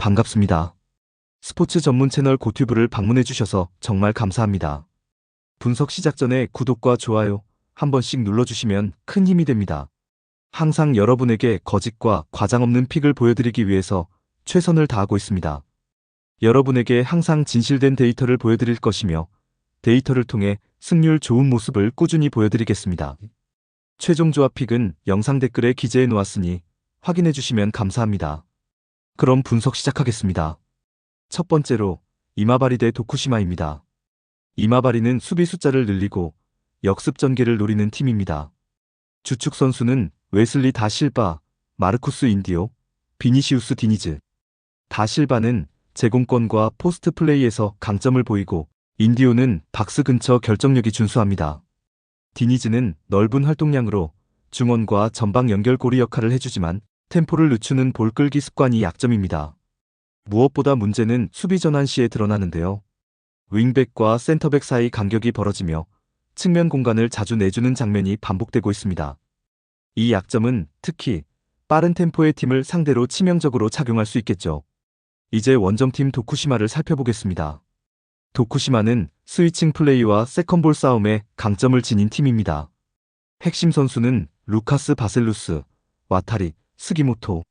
반갑습니다. 스포츠 전문 채널 고튜브를 방문해주셔서 정말 감사합니다. 분석 시작 전에 구독과 좋아요 한 번씩 눌러주시면 큰 힘이 됩니다. 항상 여러분에게 거짓과 과장 없는 픽을 보여드리기 위해서 최선을 다하고 있습니다. 여러분에게 항상 진실된 데이터를 보여드릴 것이며 데이터를 통해 승률 좋은 모습을 꾸준히 보여드리겠습니다. 최종 조합 픽은 영상 댓글에 기재해 놓았으니 확인해 주시면 감사합니다. 그럼 분석 시작하겠습니다. 첫 번째로 이마바리 대 도쿠시마입니다. 이마바리는 수비 숫자를 늘리고 역습 전개를 노리는 팀입니다. 주축 선수는 웨슬리 다 실바, 마르쿠스 인디오, 비니시우스 디니즈. 다 실바는 제공권과 포스트 플레이에서 강점을 보이고 인디오는 박스 근처 결정력이 준수합니다. 디니즈는 넓은 활동량으로 중원과 전방 연결고리 역할을 해주지만 템포를 늦추는 볼 끌기 습관이 약점입니다. 무엇보다 문제는 수비 전환 시에 드러나는데요. 윙백과 센터백 사이 간격이 벌어지며 측면 공간을 자주 내주는 장면이 반복되고 있습니다. 이 약점은 특히 빠른 템포의 팀을 상대로 치명적으로 작용할 수 있겠죠. 이제 원정팀 도쿠시마를 살펴보겠습니다. 도쿠시마는 스위칭 플레이와 세컨볼 싸움에 강점을 지닌 팀입니다. 핵심 선수는 루카스 바셀루스, 와타리, 스기모토.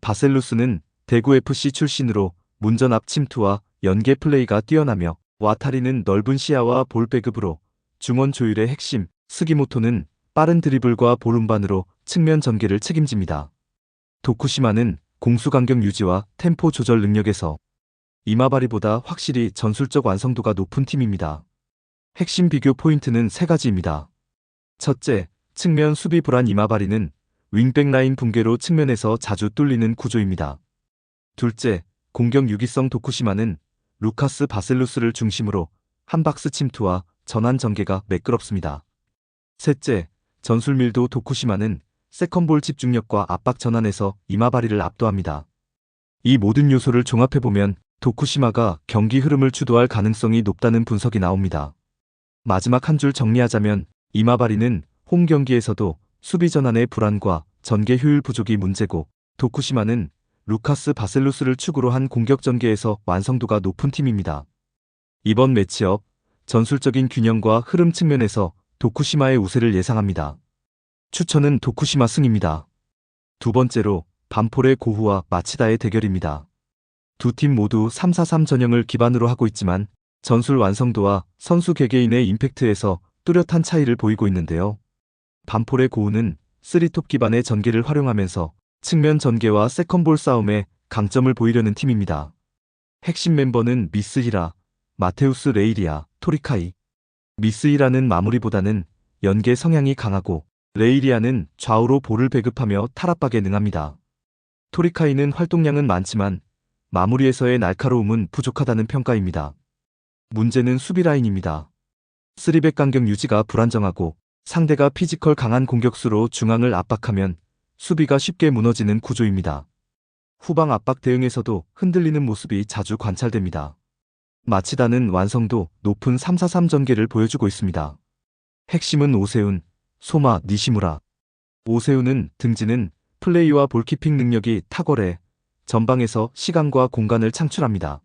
바셀루스는 대구FC 출신으로 문전 앞 침투와 연계 플레이가 뛰어나며 와타리는 넓은 시야와 볼 배급으로 중원 조율의 핵심, 스기모토는 빠른 드리블과 볼 운반으로 측면 전개를 책임집니다. 도쿠시마는 공수 간격 유지와 템포 조절 능력에서 이마바리보다 확실히 전술적 완성도가 높은 팀입니다. 핵심 비교 포인트는 세 가지입니다. 첫째, 측면 수비 불안. 이마바리는 윙백 라인 붕괴로 측면에서 자주 뚫리는 구조입니다. 둘째, 공격 유기성. 도쿠시마는 루카스 바셀루스를 중심으로 한 박스 침투와 전환 전개가 매끄럽습니다. 셋째, 전술 밀도. 도쿠시마는 세컨볼 집중력과 압박 전환에서 이마바리를 압도합니다. 이 모든 요소를 종합해보면 도쿠시마가 경기 흐름을 주도할 가능성이 높다는 분석이 나옵니다. 마지막 한 줄 정리하자면 이마바리는 홈 경기에서도 수비 전환의 불안과 전개 효율 부족이 문제고 도쿠시마는 루카스 바셀루스를 축으로 한 공격 전개에서 완성도가 높은 팀입니다. 이번 매치업, 전술적인 균형과 흐름 측면에서 도쿠시마의 우세를 예상합니다. 추천은 도쿠시마 승입니다. 두 번째로 반폴의 고후와 마치다의 대결입니다. 두 팀 모두 3-4-3 전형을 기반으로 하고 있지만 전술 완성도와 선수 개개인의 임팩트에서 뚜렷한 차이를 보이고 있는데요. 반폴의 고우는 3톱 기반의 전개를 활용하면서 측면 전개와 세컨볼 싸움에 강점을 보이려는 팀입니다. 핵심 멤버는 미스히라, 마테우스 레이리아, 토리카이. 미스히라는 마무리보다는 연계 성향이 강하고 레이리아는 좌우로 볼을 배급하며 탈압박에 능합니다. 토리카이는 활동량은 많지만 마무리에서의 날카로움은 부족하다는 평가입니다. 문제는 수비 라인입니다. 3백 간격 유지가 불안정하고 상대가 피지컬 강한 공격수로 중앙을 압박하면 수비가 쉽게 무너지는 구조입니다. 후방 압박 대응에서도 흔들리는 모습이 자주 관찰됩니다. 마치다는 완성도 높은 3-4-3 전개를 보여주고 있습니다. 핵심은 오세훈, 소마, 니시무라. 오세훈은 등지는 플레이와 볼키핑 능력이 탁월해 전방에서 시간과 공간을 창출합니다.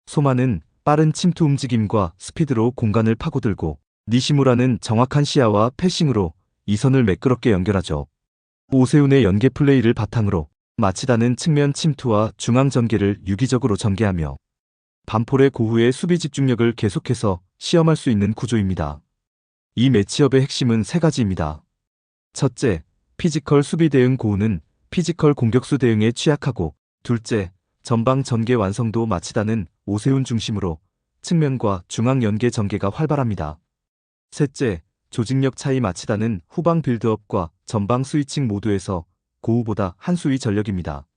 소마는 빠른 침투 움직임과 스피드로 공간을 파고들고 니시무라는 정확한 시야와 패싱으로 이선을 매끄럽게 연결하죠. 오세훈의 연계 플레이를 바탕으로 마치다는 측면 침투와 중앙 전개를 유기적으로 전개하며 반폴의 고후의 수비 집중력을 계속해서 시험할 수 있는 구조입니다. 이 매치업의 핵심은 세 가지입니다. 첫째, 피지컬 수비 대응. 고우는 피지컬 공격수 대응에 취약하고 둘째, 전방 전개 완성도. 마치다는 오세훈 중심으로 측면과 중앙 연계 전개가 활발합니다. 셋째, 조직력 차이. 마치다는 후방 빌드업과 전방 스위칭 모두에서 고우보다 한 수위 전력입니다.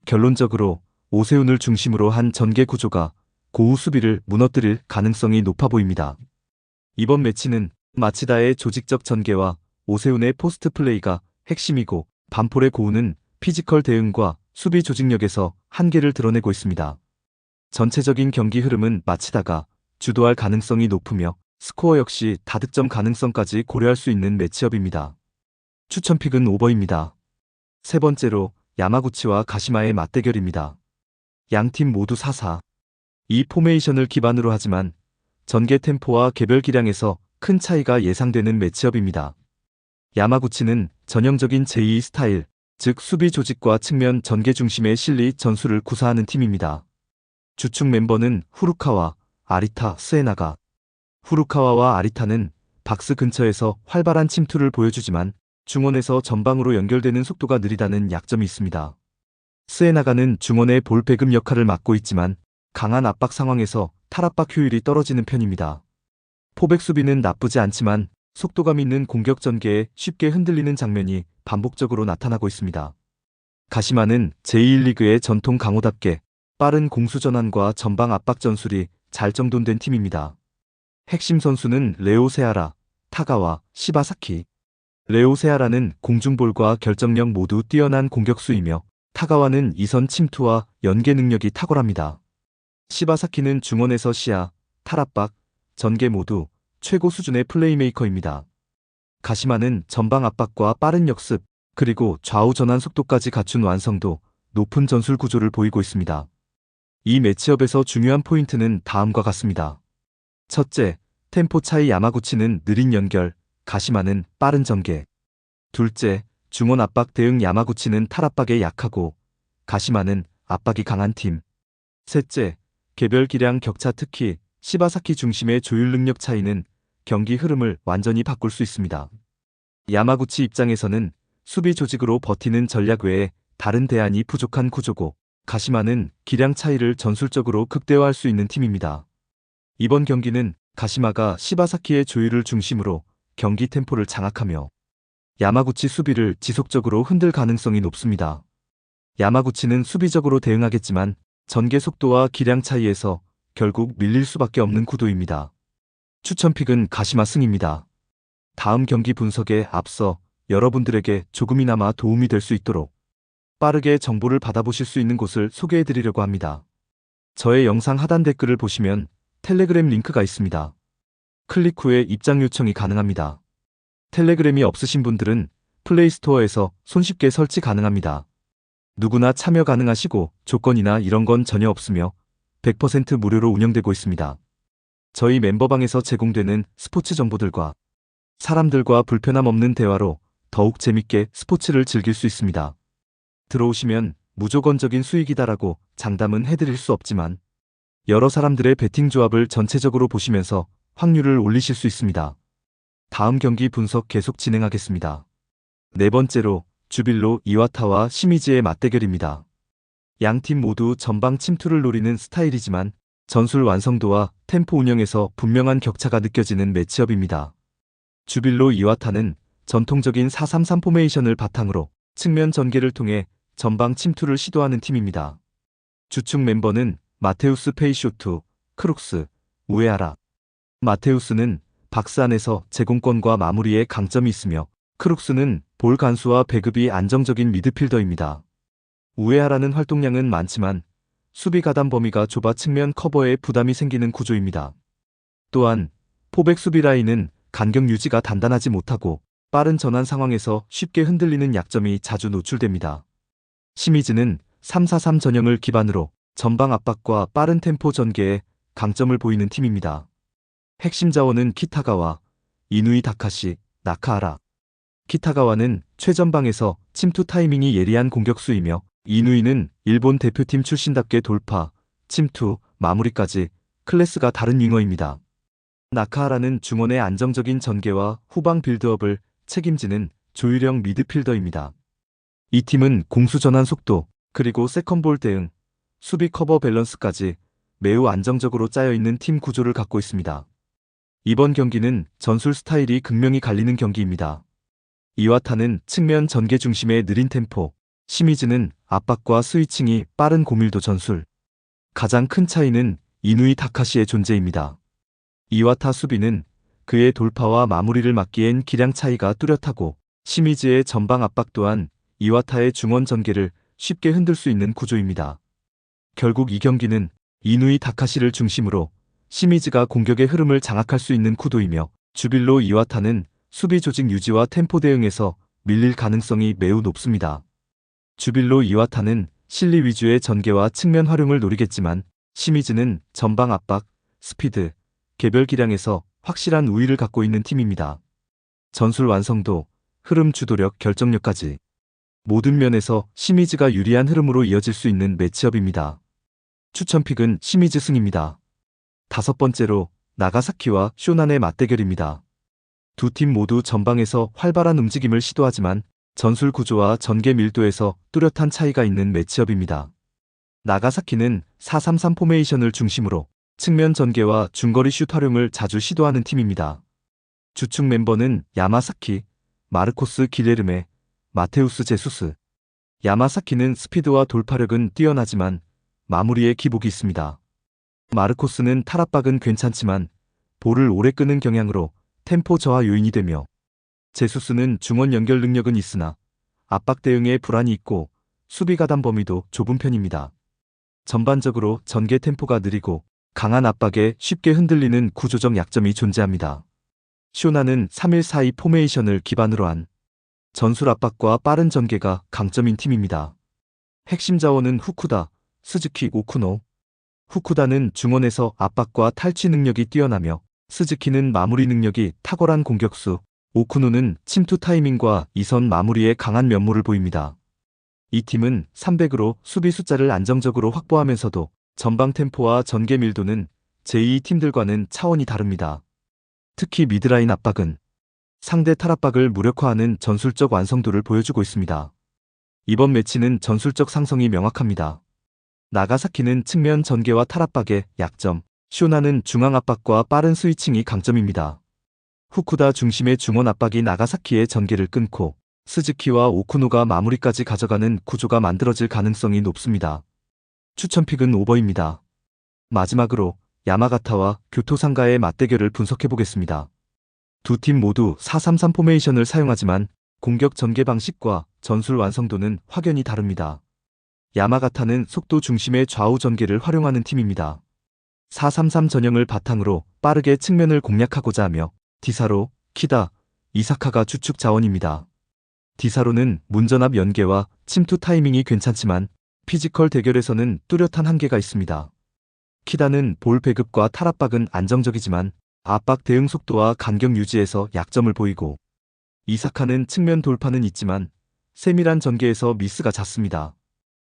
결론적으로 오세훈을 중심으로 한 전개 구조가 고우 수비를 무너뜨릴 가능성이 높아 보입니다. 이번 매치는 마치다의 조직적 전개와 오세훈의 포스트 플레이가 핵심이고 반폴의 고우는 피지컬 대응과 수비 조직력에서 한계를 드러내고 있습니다. 전체적인 경기 흐름은 마치다가 주도할 가능성이 높으며 스코어 역시 다득점 가능성까지 고려할 수 있는 매치업입니다. 추천픽은 오버입니다. 세 번째로 야마구치와 가시마의 맞대결입니다. 양팀 모두 4-4. 이 포메이션을 기반으로 하지만 전개 템포와 개별 기량에서 큰 차이가 예상되는 매치업입니다. 야마구치는 전형적인 제2 스타일, 즉 수비 조직과 측면 전개 중심의 실리 전술을 구사하는 팀입니다. 주축 멤버는 후루카와 아리타, 스에나가. 후루카와와 아리타는 박스 근처에서 활발한 침투를 보여주지만 중원에서 전방으로 연결되는 속도가 느리다는 약점이 있습니다. 스에나가는 중원의 볼 배급 역할을 맡고 있지만 강한 압박 상황에서 탈압박 효율이 떨어지는 편입니다. 포백 수비는 나쁘지 않지만 속도감 있는 공격 전개에 쉽게 흔들리는 장면이 반복적으로 나타나고 있습니다. 가시마는 제1리그의 전통 강호답게 빠른 공수 전환과 전방 압박 전술이 잘 정돈된 팀입니다. 핵심 선수는 레오 세아라, 타가와, 시바사키. 레오 세아라는 공중볼과 결정력 모두 뛰어난 공격수이며 타가와는 이선 침투와 연계 능력이 탁월합니다. 시바사키는 중원에서 시야, 탈압박, 전개 모두 최고 수준의 플레이메이커입니다. 가시마는 전방 압박과 빠른 역습, 그리고 좌우 전환 속도까지 갖춘 완성도 높은 전술 구조를 보이고 있습니다. 이 매치업에서 중요한 포인트는 다음과 같습니다. 첫째, 템포 차이. 야마구치는 느린 연결, 가시마는 빠른 전개. 둘째, 중원 압박 대응. 야마구치는 탈압박에 약하고 가시마는 압박이 강한 팀. 셋째, 개별 기량 격차. 특히 시바사키 중심의 조율 능력 차이는 경기 흐름을 완전히 바꿀 수 있습니다. 야마구치 입장에서는 수비 조직으로 버티는 전략 외에 다른 대안이 부족한 구조고 가시마는 기량 차이를 전술적으로 극대화할 수 있는 팀입니다. 이번 경기는 가시마가 시바사키의 조율을 중심으로 경기 템포를 장악하며 야마구치 수비를 지속적으로 흔들 가능성이 높습니다. 야마구치는 수비적으로 대응하겠지만 전개 속도와 기량 차이에서 결국 밀릴 수밖에 없는 구도입니다. 추천픽은 가시마 승입니다. 다음 경기 분석에 앞서 여러분들에게 조금이나마 도움이 될 수 있도록 빠르게 정보를 받아보실 수 있는 곳을 소개해드리려고 합니다. 저의 영상 하단 댓글을 보시면 텔레그램 링크가 있습니다. 클릭 후에 입장 요청이 가능합니다. 텔레그램이 없으신 분들은 플레이스토어에서 손쉽게 설치 가능합니다. 누구나 참여 가능하시고 조건이나 이런 건 전혀 없으며 100% 무료로 운영되고 있습니다. 저희 멤버방에서 제공되는 스포츠 정보들과 사람들과 불편함 없는 대화로 더욱 재밌게 스포츠를 즐길 수 있습니다. 들어오시면 무조건적인 수익이다라고 장담은 해드릴 수 없지만 여러 사람들의 베팅 조합을 전체적으로 보시면서 확률을 올리실 수 있습니다. 다음 경기 분석 계속 진행하겠습니다. 네 번째로 주빌로 이와타와 시미즈의 맞대결입니다. 양팀 모두 전방 침투를 노리는 스타일이지만 전술 완성도와 템포 운영에서 분명한 격차가 느껴지는 매치업입니다. 주빌로 이와타는 전통적인 4-3-3 포메이션을 바탕으로 측면 전개를 통해 전방 침투를 시도하는 팀입니다. 주축 멤버는 마테우스 페이쇼투, 크룩스, 우에하라. 마테우스는 박스 안에서 제공권과 마무리에 강점이 있으며 크룩스는 볼 간수와 배급이 안정적인 미드필더입니다. 우에하라는 활동량은 많지만 수비 가담 범위가 좁아 측면 커버에 부담이 생기는 구조입니다. 또한 포백 수비 라인은 간격 유지가 단단하지 못하고 빠른 전환 상황에서 쉽게 흔들리는 약점이 자주 노출됩니다. 시미즈는 3-4-3 전형을 기반으로 전방 압박과 빠른 템포 전개에 강점을 보이는 팀입니다. 핵심 자원은 키타가와, 이누이 다카시, 나카하라. 키타가와는 최전방에서 침투 타이밍이 예리한 공격수이며 이누이는 일본 대표팀 출신답게 돌파, 침투, 마무리까지 클래스가 다른 윙어입니다. 나카하라는 중원의 안정적인 전개와 후방 빌드업을 책임지는 조율형 미드필더입니다. 이 팀은 공수 전환 속도, 그리고 세컨볼 대응, 수비 커버 밸런스까지 매우 안정적으로 짜여있는 팀 구조를 갖고 있습니다. 이번 경기는 전술 스타일이 극명히 갈리는 경기입니다. 이와타는 측면 전개 중심의 느린 템포, 시미즈는 압박과 스위칭이 빠른 고밀도 전술. 가장 큰 차이는 이누이 다카시의 존재입니다. 이와타 수비는 그의 돌파와 마무리를 막기엔 기량 차이가 뚜렷하고 시미즈의 전방 압박 또한 이와타의 중원 전개를 쉽게 흔들 수 있는 구조입니다. 결국 이 경기는 이누이 다카시를 중심으로 시미즈가 공격의 흐름을 장악할 수 있는 구도이며 주빌로 이와타는 수비 조직 유지와 템포 대응에서 밀릴 가능성이 매우 높습니다. 주빌로 이와타는 실리 위주의 전개와 측면 활용을 노리겠지만 시미즈는 전방 압박, 스피드, 개별 기량에서 확실한 우위를 갖고 있는 팀입니다. 전술 완성도, 흐름 주도력, 결정력까지 모든 면에서 시미즈가 유리한 흐름으로 이어질 수 있는 매치업입니다. 추천픽은 시미즈 승입니다. 다섯 번째로 나가사키와 쇼난의 맞대결입니다. 두 팀 모두 전방에서 활발한 움직임을 시도하지만 전술 구조와 전개 밀도에서 뚜렷한 차이가 있는 매치업입니다. 나가사키는 4-3-3 포메이션을 중심으로 측면 전개와 중거리 슛 활용을 자주 시도하는 팀입니다. 주축 멤버는 야마사키, 마르코스 기레르메, 마테우스 제수스. 야마사키는 스피드와 돌파력은 뛰어나지만 마무리에 기복이 있습니다. 마르코스는 탈압박은 괜찮지만 볼을 오래 끄는 경향으로 템포 저하 요인이 되며 제수스는 중원 연결 능력은 있으나 압박 대응에 불안이 있고 수비 가담 범위도 좁은 편입니다. 전반적으로 전개 템포가 느리고 강한 압박에 쉽게 흔들리는 구조적 약점이 존재합니다. 쇼나는 3-1-4-2 포메이션을 기반으로 한 전술 압박과 빠른 전개가 강점인 팀입니다. 핵심 자원은 후쿠다, 스즈키, 오쿠노. 후쿠다는 중원에서 압박과 탈취 능력이 뛰어나며 스즈키는 마무리 능력이 탁월한 공격수, 오쿠노는 침투 타이밍과 이선 마무리에 강한 면모를 보입니다. 이 팀은 300으로 수비 숫자를 안정적으로 확보하면서도 전방 템포와 전개 밀도는 제2 팀들과는 차원이 다릅니다. 특히 미드라인 압박은 상대 탈압박을 무력화하는 전술적 완성도를 보여주고 있습니다. 이번 매치는 전술적 상성이 명확합니다. 나가사키는 측면 전개와 탈압박의 약점, 쇼나는 중앙 압박과 빠른 스위칭이 강점입니다. 후쿠다 중심의 중원 압박이 나가사키의 전개를 끊고 스즈키와 오쿠노가 마무리까지 가져가는 구조가 만들어질 가능성이 높습니다. 추천픽은 오버입니다. 마지막으로 야마가타와 교토상가의 맞대결을 분석해보겠습니다. 두 팀 모두 4-3-3 포메이션을 사용하지만 공격 전개 방식과 전술 완성도는 확연히 다릅니다. 야마가타는 속도 중심의 좌우 전개를 활용하는 팀입니다. 4-3-3 전형을 바탕으로 빠르게 측면을 공략하고자 하며 디사로, 키다, 이사카가 주축 자원입니다. 디사로는 문전압 연계와 침투 타이밍이 괜찮지만 피지컬 대결에서는 뚜렷한 한계가 있습니다. 키다는 볼 배급과 탈압박은 안정적이지만 압박 대응 속도와 간격 유지에서 약점을 보이고 이사카는 측면 돌파는 있지만 세밀한 전개에서 미스가 잦습니다.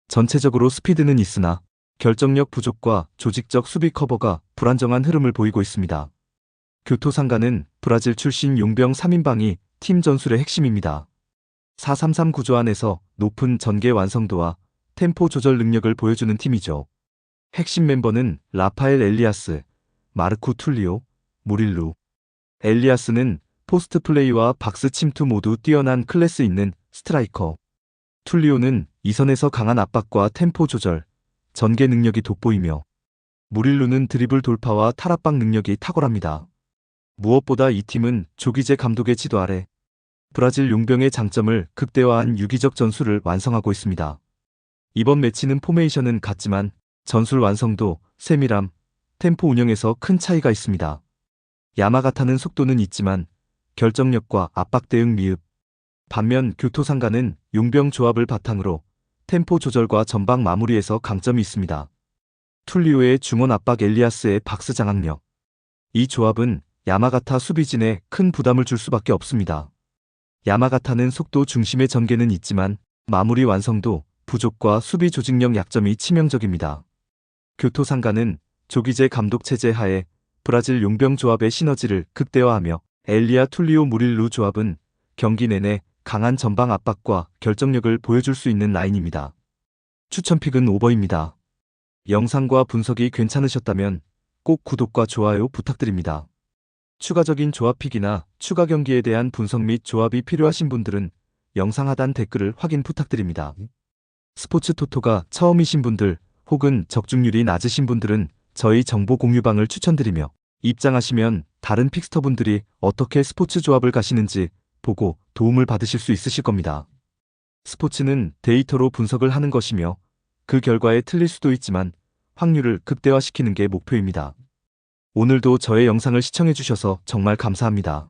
전체적으로 스피드는 있으나 결정력 부족과 조직적 수비 커버가 불안정한 흐름을 보이고 있습니다. 교토상가는 브라질 출신 용병 3인방이 팀 전술의 핵심입니다. 4-3-3 구조 안에서 높은 전개 완성도와 템포 조절 능력을 보여주는 팀이죠. 핵심 멤버는 라파엘 엘리아스, 마르코 툴리오, 무릴루. 엘리아스는 포스트 플레이와 박스 침투 모두 뛰어난 클래스 있는 스트라이커. 툴리오는 이선에서 강한 압박과 템포 조절, 전개 능력이 돋보이며 무릴루는 드리블 돌파와 탈압박 능력이 탁월합니다. 무엇보다 이 팀은 조기제 감독의 지도 아래 브라질 용병의 장점을 극대화한 유기적 전술을 완성하고 있습니다. 이번 매치는 포메이션은 같지만 전술 완성도, 세밀함, 템포 운영에서 큰 차이가 있습니다. 야마가타는 속도는 있지만 결정력과 압박 대응 미흡. 반면 교토상가는 용병 조합을 바탕으로 템포 조절과 전방 마무리에서 강점이 있습니다. 툴리오의 중원 압박, 엘리아스의 박스 장악력. 이 조합은 야마가타 수비진에 큰 부담을 줄 수밖에 없습니다. 야마가타는 속도 중심의 전개는 있지만 마무리 완성도 부족과 수비 조직력 약점이 치명적입니다. 교토상가는 조기제 감독 체제 하에 브라질 용병 조합의 시너지를 극대화하며 엘리아 툴리오 무릴루 조합은 경기 내내 강한 전방 압박과 결정력을 보여줄 수 있는 라인입니다. 추천픽은 오버입니다. 영상과 분석이 괜찮으셨다면 꼭 구독과 좋아요 부탁드립니다. 추가적인 조합픽이나 추가 경기에 대한 분석 및 조합이 필요하신 분들은 영상 하단 댓글을 확인 부탁드립니다. 스포츠 토토가 처음이신 분들 혹은 적중률이 낮으신 분들은 저희 정보 공유방을 추천드리며 입장하시면 다른 픽스터분들이 어떻게 스포츠 조합을 가시는지 보고 도움을 받으실 수 있으실 겁니다. 스포츠는 데이터로 분석을 하는 것이며 그 결과에 틀릴 수도 있지만 확률을 극대화시키는 게 목표입니다. 오늘도 저의 영상을 시청해주셔서 정말 감사합니다.